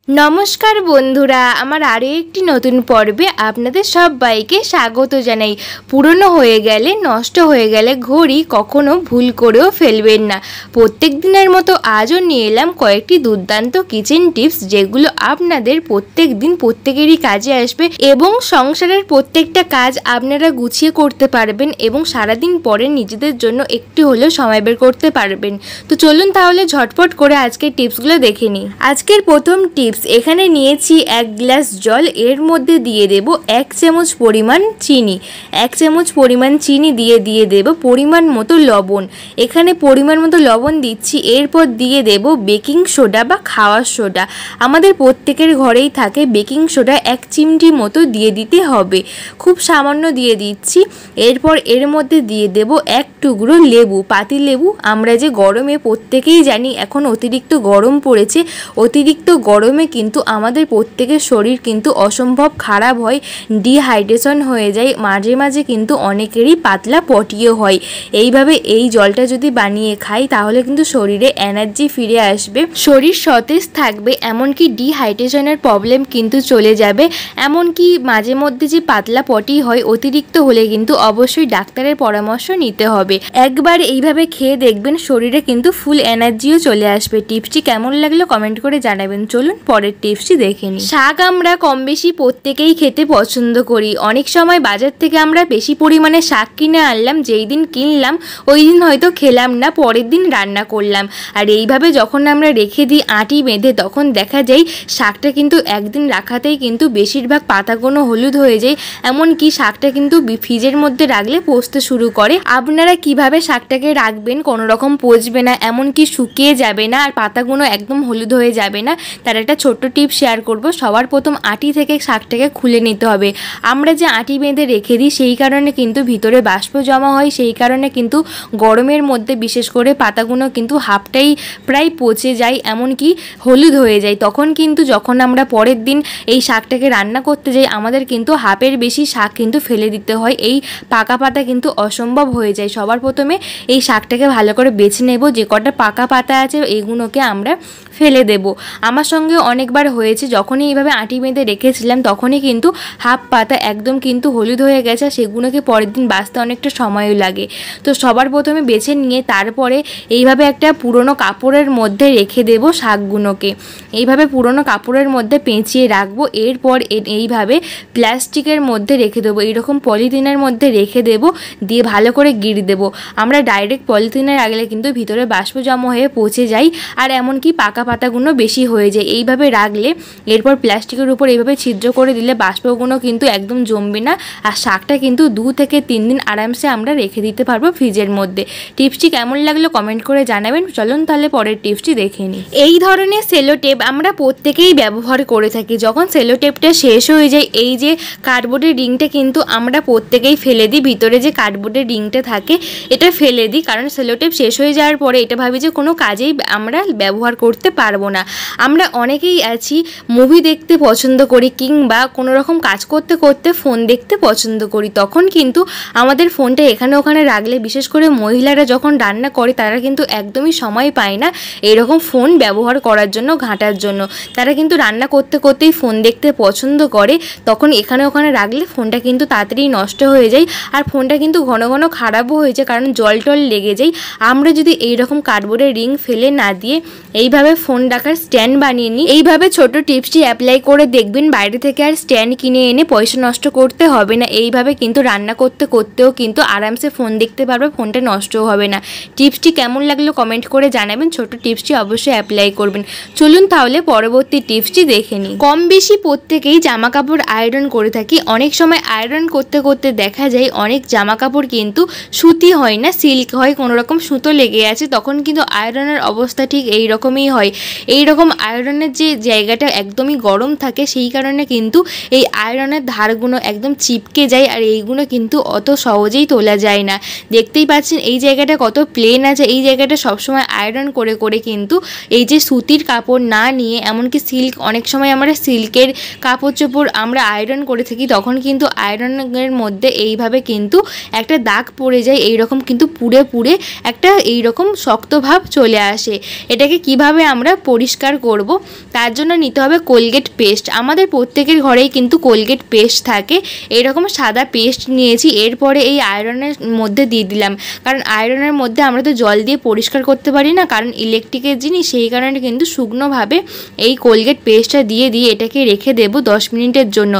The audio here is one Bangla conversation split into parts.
नमस्कार बंधुरा आमार आरो एकटी नतून पर्वे आपनादेर सबाइके स्वागत जानाई। पुरानो हये गेले नष्ट हये गेले घड़ी कखनो भूल करेओ फेलबेन ना। प्रत्येक दिनेर मतो आजो निये एलाम कयेकटी दुर्दान्त किचेन टिप्स जेगुलो आपनादेर प्रत्येक दिन प्रत्येकेरई काजे आसबे एबं संसारेर प्रत्येकटा काज आपनारा गुछिये करते पारबेन एबं सारादिन परे निजेदेर जोन्नो एकटु हलेओ समय बेर करते पारबेन। तो चलुन ताहले झटपट करे आजकेर टिप्सगुलो देखे निই। आजकेर प्रथम टिप्स एखाने निয়েছি एक ग्लास जल एर मध्य दिए देব 1 চামচ परिमाण चीनी। 1 চামচ परिमाण चीनी दिए दिए देব परिमाण मतो लवण। एखाने परिमाण मतो लवण दिচ্ছি। एरपर दिए देব बेकिंग सोडा बा खाওয়ার सोडा। आमादेर प्रत्येकेर घरेई थाके बेकिंग सोडा 1 चिमटी मतो दिए दिते हबे। खूब सामान्य दिए दिচ্ছি। एरपर एर मध्य दिए देब एक टुकरो लेबू, पाति लेबू। आमरा जे गरमे प्रत्येकेई जानी एखन अतिरिक्त गरम पड़ेছে। अतिरिक्त गरमे किन्तु आमादेर प्रत्येकेर शरीर किन्तु असम्भव खराब हय, डिहाइड्रेशन हये जाय, माझे माझे किन्तु अनेकेरई पातला पटिও हय। এইভাবে এই জলটা যদি বানিয়ে খাই তাহলে কিন্তু শরীরে এনার্জি ফিরে আসবে, শরীর সতেজ থাকবে, এমনকি ডিহাইড্রেশনের প্রবলেম কিন্তু চলে যাবে। এমনকি মাঝে মধ্যে যে পাতলা পটি হয় অতিরিক্ত হলে কিন্তু অবশ্যই ডাক্তারের পরামর্শ নিতে হবে। একবার এইভাবে খেয়ে দেখবেন শরীরে কিন্তু ফুল এনার্জিও চলে আসবে। টিপসটি কেমন লাগলো কমেন্ট করে জানাবেন। চলুন পরের টিপসটি দেখে নিই। শাক আমরা কম বেশি প্রত্যেকেই খেতে পছন্দ করি। অনেক সময় বাজার থেকে আমরা বেশি পরিমাণে শাক কিনে আনলাম, যেই দিন কিনলাম ওই দিন হয়তো খেলাম না, পরের দিন রান্না করলাম। আর এইভাবে যখন আমরা রেখে দিই আঁটি বেঁধে তখন দেখা যায় শাকটা কিন্তু একদিন রাখাতেই কিন্তু বেশিরভাগ পাতাগুলো হলুদ হয়ে যায়। এমনকি শাকটা কিন্তু ফ্রিজের মধ্যে রাখলে পচতে শুরু করে। আপনারা কিভাবে শাকটাকে রাখবেন কোনো রকম পচবে না, এমনকি শুকিয়ে যাবে না, আর পাতাগুলো একদম হলুদ হয়ে যাবে না, তার একটা ছোট্ট টিপ শেয়ার করব। সবার প্রথম আঁটি থেকে শাকটাকে খুলে নিতে হবে। আমরা যে আঁটি বেঁধে রেখে দিই সেই কারণে কিন্তু ভিতরে বাষ্প জমা হয়, সেই কারণে কিন্তু গরমের মধ্যে বিশেষ করে পাতাগুলো কিন্তু হাফটাই প্রায় পচে যায়, এমনকি হলুদ হয়ে যায়। তখন কিন্তু যখন আমরা পরের দিন এই শাকটাকে রান্না করতে যাই আমাদের কিন্তু হাফের বেশি শাক কিন্তু ফেলে দিতে হয়। এই পাকা পাতা কিন্তু অসম্ভব হয়ে যায়। সবার প্রথমে এই শাকটাকে ভালো করে বেছে নেব, যে কটা পাকা পাতা আছে এইগুলোকে আমরা ফেলে দেব। আমার সঙ্গে অনেকবার হয়েছে, যখনই এইভাবে আঁটি বেঁধে রেখেছিলাম তখনই কিন্তু হাফ পাতা একদম কিন্তু হলুদ হয়ে গেছে, সেগুলোকে পরের দিন বাছতে অনেকটা সময়ও লাগে। তো সবার প্রথমে বেছে নিয়ে তারপরে এইভাবে একটা পুরনো কাপড়ের মধ্যে রেখে দেব শাকগুলোকে। এইভাবে পুরনো কাপড়ের মধ্যে পেঁচিয়ে রাখবো। এরপর এইভাবে প্লাস্টিকের মধ্যে রেখে দেবো, এইরকম পলিথিনের মধ্যে রেখে দেব, দিয়ে ভালো করে গিঁড়ে দেবো। আমরা ডাইরেক্ট পলিথিনে রাখলে কিন্তু ভিতরে বাষ্প জমা হয়ে পচে যায়, আর এমনকি পাকা পাতাগুলো বেশি হয়ে যায়। এইভাবে রাখলে এরপর প্লাস্টিকের উপর এইভাবে ছিদ্র করে দিলে বাষ্পগুলো কিন্তু একদম জমবে না, আর শাকটা কিন্তু 2 থেকে 3 দিন আরামসে আমরা রেখে দিতে পারবো ফ্রিজের মধ্যে। টিপসটি কেমন লাগলো কমেন্ট করে জানাবেন। চলুন তাহলে পরের টিপসটি দেখে নিই। এই ধরনের সেলো টেপ আমরা প্রত্যেকেই ব্যবহার করে থাকি। যখন সেলো টেপটা শেষ হয়ে যায় এই যে কার্ডবোর্ডের রিংটা কিন্তু আমরা প্রত্যেকেই ফেলে দিই, ভিতরে যে কার্ডবোর্ডের রিংটা থাকে এটা ফেলে দিই, কারণ সেলো টেপ শেষ হয়ে যাওয়ার পরে এটা ভাবি যে কোনো কাজেই আমরা ব্যবহার করতে পারবো না। আমরা অনেকেই আছি মুভি দেখতে পছন্দ করি কিংবা কোনো রকম কাজ করতে করতে ফোন দেখতে পছন্দ করি, তখন কিন্তু আমাদের ফোনটা এখানে ওখানে রাখলে, বিশেষ করে মহিলারা যখন রান্না করে তারা কিন্তু একদমই সময় পায় না এরকম ফোন ব্যবহার করার জন্য, ঘাঁটার জন্য। তারা কিন্তু রান্না করতে করতেই ফোন দেখতে পছন্দ করে, তখন এখানে ওখানে রাখলে ফোনটা কিন্তু তাড়াতাড়ি নষ্ট হয়ে যায়, আর ফোনটা কিন্তু ঘন ঘন খারাপও হয়ে যায়, কারণ জল টল লেগে যায়। আমরা যদি এইরকম কার্ডবোর্ডের রিং ফেলে না দিয়ে এইভাবে ফোন রাখার স্ট্যান্ড বানিয়ে নিই, এইভাবে ছোট টিপসটি অ্যাপ্লাই করে দেখবেন বাইরে থেকে আর স্ট্যান্ড কিনে এনে পয়সা নষ্ট করতে হবে না। এইভাবে কিন্তু রান্না করতে করতেও কিন্তু আরামসে ফোন দেখতে পারবে, ফোনটা নষ্টও হবে না। টিপসটি কেমন লাগলো কমেন্ট করে জানাবেন। ছোট টিপসটি অবশ্যই অ্যাপ্লাই করবেন। চলুন তাহলে পরবর্তী টিপসটি দেখে নিই। কম বেশি প্রত্যেকেই জামা কাপড় আয়রন করে থাকি। অনেক সময় আয়রন করতে করতে দেখা যায় অনেক জামা কাপড় কিন্তু সুতি হয় না, সিল্ক হয়, কোনো রকম সুতো লেগে আছে, তখন কিন্তু আয়রনের অবস্থা ঠিক এই রকমই হয়। এই রকম আয়রনের যে জায়গাটা একদমই গরম থাকে সেই কারণে কিন্তু এই আয়রনের ধারগুলো একদম চিপকে যায়, আর এইগুলো কিন্তু অত সহজেই তোলা যায় না। দেখতেই পাচ্ছেন এই জায়গাটা কত প্লেন আছে, এই জায়গাটা সবসময় আয়রন করে করে কিন্তু এই যে সুতির কাপড় না নিয়ে, এমনকি সিল্ক, অনেক সময় আমরা সিল্কের কাপড় চোপড় আমরা আয়রন করে থাকি, তখন কিন্তু আয়রনের মধ্যে এইভাবে কিন্তু একটা দাগ পড়ে যায়, এইরকম কিন্তু পুড়ে পুড়ে একটা এইরকম শক্ত ভাব চলে আসে। এটাকে কিভাবে আমরা পরিষ্কার করব তার জন্য নিতে হবে কোলগেট পেস্ট। আমাদের প্রত্যেকের ঘরেই কিন্তু কোলগেট পেস্ট থাকে। এরকম সাদা পেস্ট নিয়েছি। এরপরে এই আয়রনের মধ্যে দিয়ে দিলাম, কারণ আয়রনের মধ্যে আমরা তো জল দিয়ে পরিষ্কার করতে পারি না, কারণ ইলেকট্রিকের জিনিস, সেই কারণে কিন্তু শুকনোভাবে এই কোলগেট পেস্টটা দিয়ে এটাকে রেখে দেবো 10 মিনিটের জন্য।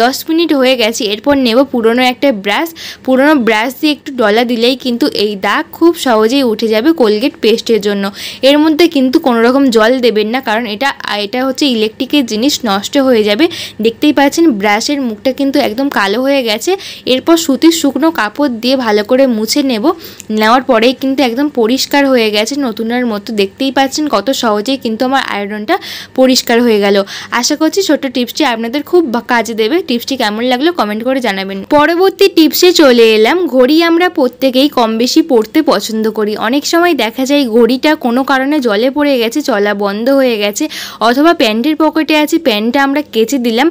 10 মিনিট হয়ে গেছে। এরপর নেব পুরনো একটা পুরনো ব্রাশ দিয়ে একটু ডলা দিলেই কিন্তু এই দাগ খুব সহজেই উঠে যাবে কোলগেট পেস্টের জন্য। এর মধ্যে কিন্তু কোনো রকম জল দেবেন না, কারণ এটা হচ্ছে ইলেকট্রিকের জিনিস, নষ্ট হয়ে যাবে। দেখতেই পাচ্ছেন ব্রাশের মুখটা কিন্তু একদম কালো হয়ে গেছে। এরপর সুতির শুকনো কাপড় দিয়ে ভালো করে মুছে নেওয়ার পরেই কিন্তু একদম পরিষ্কার হয়ে গেছে নতুনের মতো। দেখতেই পাচ্ছেন কত সহজেই কিন্তু আমার আয়রনটা পরিষ্কার হয়ে গেল। আশা করছি ছোট্ট টিপসটি আপনাদের খুব কাজে দেবে। টিপসটি কেমন লাগলো কমেন্ট করে জানাবেন। পরবর্তী টিপসে চলে এলাম। ঘড়ি আমরা প্রত্যেকেই কম বেশি পরতে পছন্দ করি। অনেক সময় দেখা যায় ঘড়িটা কোনো কারণে জলে পড়ে গেছে, চলা বন্ধ হয়ে গেছে, অথবা প্যান্টের পকেটে আছে, প্যান্টটা আমরা কেচে দিলাম,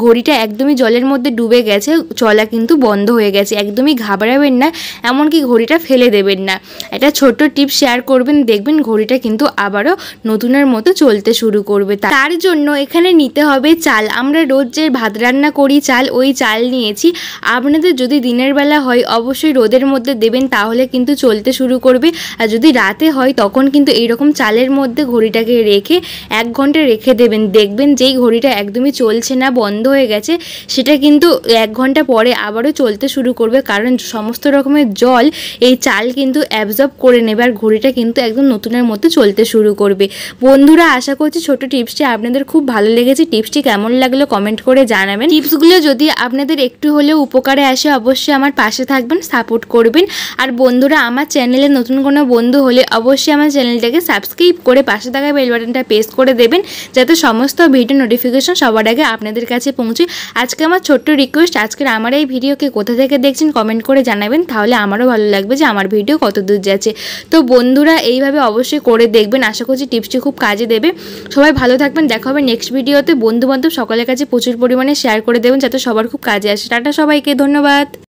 ঘড়িটা একদমই জলের মধ্যে ডুবে গেছে, চলা কিন্তু বন্ধ হয়ে গেছে। একদমই ঘাবড়াবেন না, এমনকি ঘড়িটা ফেলে দেবেন না। একটা ছোট্ট টিপস শেয়ার করবেন, দেখবেন ঘড়িটা কিন্তু আবারও নতুনের মতো চলতে শুরু করবে। তার জন্য এখানে নিতে হবে চাল। আমরা রোজ যে ভাত রান্না করি চাল, ওই চাল নিয়েছি। আপনাদের যদি দিনের বেলা হয় অবশ্যই রোদের মধ্যে দেবেন, তাহলে কিন্তু চলতে শুরু করবে। আর যদি রাতে হয় তখন কিন্তু এইরকম চালের মধ্যে ঘড়িটাকে রেখে 1 ঘন্টা রেখে দেবেন। দেখবেন যেই ঘড়িটা একদমই চলছে না, বন্ধ হয়ে গেছে, সেটা কিন্তু 1 ঘন্টা পরে আবারও চলতে শুরু করবে, কারণ সমস্ত রকমের জল এই চাল কিন্তু অ্যাবজর্ব করে নেবে আর ঘড়িটা কিন্তু একদম নতুনের মতো চলতে শুরু করবে। বন্ধুরা, আশা করছি ছোট টিপসটি আপনাদের খুব ভালো লেগেছে। টিপসটি কেমন লাগলো কমেন্ট করে জানাবেন। টিপসগুলো যদি আপনাদের একটু হলেও উপকারে আসে অবশ্যই আমার পাশে থাকবেন, সাপোর্ট করবেন। আর বন্ধুরা, আমার চ্যানেলে নতুন কোনো বন্ধু হলে অবশ্যই আমার চ্যানেলটাকে সাবস্ক্রাইব করে পাশে থাকা বেল বাটনটা প্রেস করে দেবেন, যাতে সমস্ত ভিডিও নোটিফিকেশন সবার আগে আপনাদের কাছে পৌঁছয়। আজকে আমার ছোট্ট রিকোয়েস্ট, আজকের আমার এই ভিডিওকে কোথা থেকে দেখছেন কমেন্ট করে জানাবেন, তাহলে আমারও ভালো লাগবে যে আমার ভিডিও কত দূর যাচ্ছে। তো বন্ধুরা, এইভাবে অবশ্যই করে দেখবেন। আশা করছি টিপসটি খুব কাজে দেবে। সবাই ভালো থাকবেন। দেখা হবে নেক্সট ভিডিওতে। বন্ধু বান্ধব সকলের কাছে প্রচুর পরিমাণে শেয়ার করে দেবেন, যাতে সবার খুব কাজে আসে। টাটা সবাইকে, ধন্যবাদ।